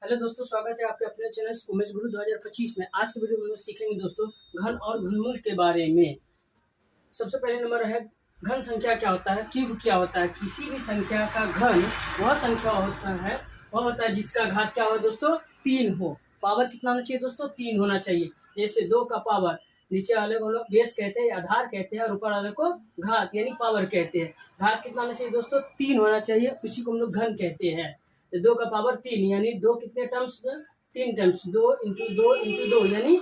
Hello दोस्तों, स्वागत है आपके अपने चैनल उमेश गुरु 2025 में। आज के वीडियो में हम सीखेंगे दोस्तों घन और घनमूल के बारे में। सबसे पहले नंबर है घन संख्या क्या होता है, क्यूब क्या होता है। किसी भी संख्या का घन वह संख्या होता है जिसका घात क्या हो दोस्तों, 3 हो। पावर कितना होना चाहिए दोस्तों, 3 होना चाहिए। जैसे 2 का पावर, नीचे वाले को लोग बेस कहते हैं, आधार कहते हैं, और ऊपर वाले को घात यानी पावर कहते हैं। घात कितना होना चाहिए दोस्तों, 3 होना चाहिए, उसी को हम लोग घन कहते हैं। 2 का पावर 3 यानी 2 कितने टर्म्स, 3 टर्म्स, 2 इंटू 2 इंटू 2 यानी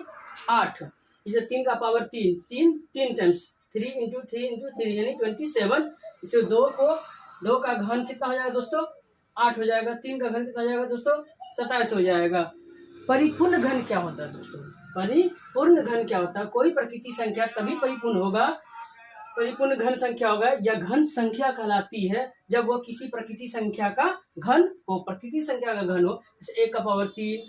8। इसे 3 का पावर 3 टर्म्स, 3 इंटू 3 इंटू 3 यानी 27। इसे 2 का घन कितना हो जाएगा दोस्तों, 8 हो जाएगा। 3 का घन कितना हो जाएगा दोस्तों, 27 हो जाएगा। परिपूर्ण घन क्या होता है दोस्तों, परिपूर्ण घन क्या होता है। कोई प्रकृति संख्या तभी परिपूर्ण होगा, परिपूर्ण घन संख्या होगा या घन संख्या कहलाती है जब वो किसी प्रकृति संख्या का घन हो। प्रकृति संख्या का घन हो, जैसे 1 का पावर 3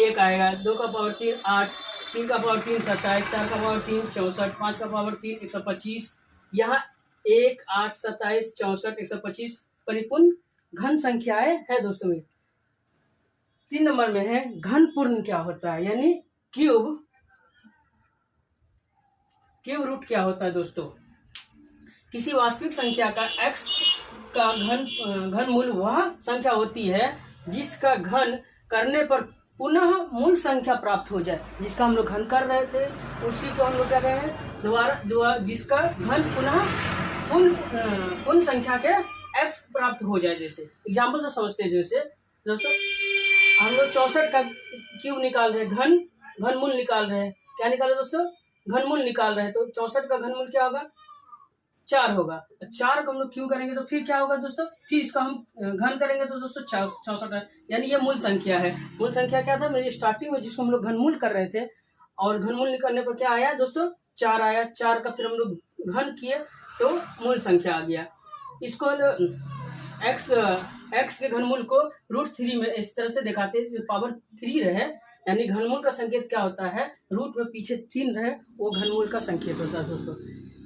1 आएगा, 2 का पावर 3 8, 3 का पावर 3 27, 4 का पावर 3 64, 5 का पावर 3 125। यहाँ 1 8 27 64 125 परिपूर्ण घन संख्याएं है दोस्तों में। 3 नंबर में है घन पूर्ण क्या होता है, यानी क्यूब रूट क्या होता है दोस्तों। किसी वास्तविक संख्या का x का घन मूल वह संख्या होती है जिसका घन करने पर पुनः मूल संख्या प्राप्त हो जाए। जिसका हम लोग घन कर रहे थे उसी को हम लोग क्या कह रहे हैं, दोबारा जिसका घन पुनः पूर्ण संख्या के x प्राप्त हो जाए। जैसे एग्जाम्पल से समझते हैं, जैसे दोस्तों हम लोग 64 का क्यूब निकाल रहे हैं, घन मूल निकाल रहे हैं। क्या निकाले दोस्तों, घन मूल निकाल रहे हैं। तो 64 का घन मूल क्या होगा, 4 होगा। 4 को हम लोग क्यों करेंगे तो फिर क्या होगा दोस्तों, फिर इसका हम घन करेंगे तो दोस्तों 64 है, यानी ये मूल संख्या है। मूल संख्या क्या था, मेरी स्टार्टिंग में जिसको हम लोग घनमूल कर रहे थे, और घनमूल करने पर क्या आया दोस्तों, 4 आया। 4 का फिर हम लोग घन किए तो मूल संख्या आ गया। इसको एक्स के घनमूल को √3 में इस तरह से दिखाते हैं, पावर 3 रहे, यानी घनमूल का संकेत क्या होता है, रूट में पीछे 3 रहे, वो घनमूल का संकेत होता है दोस्तों।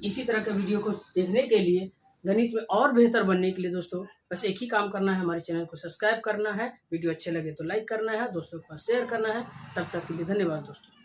इसी तरह के वीडियो को देखने के लिए, गणित में और बेहतर बनने के लिए दोस्तों बस एक ही काम करना है, हमारे चैनल को सब्सक्राइब करना है। वीडियो अच्छे लगे तो लाइक करना है, दोस्तों के पास शेयर करना है। तब तक के लिए धन्यवाद दोस्तों।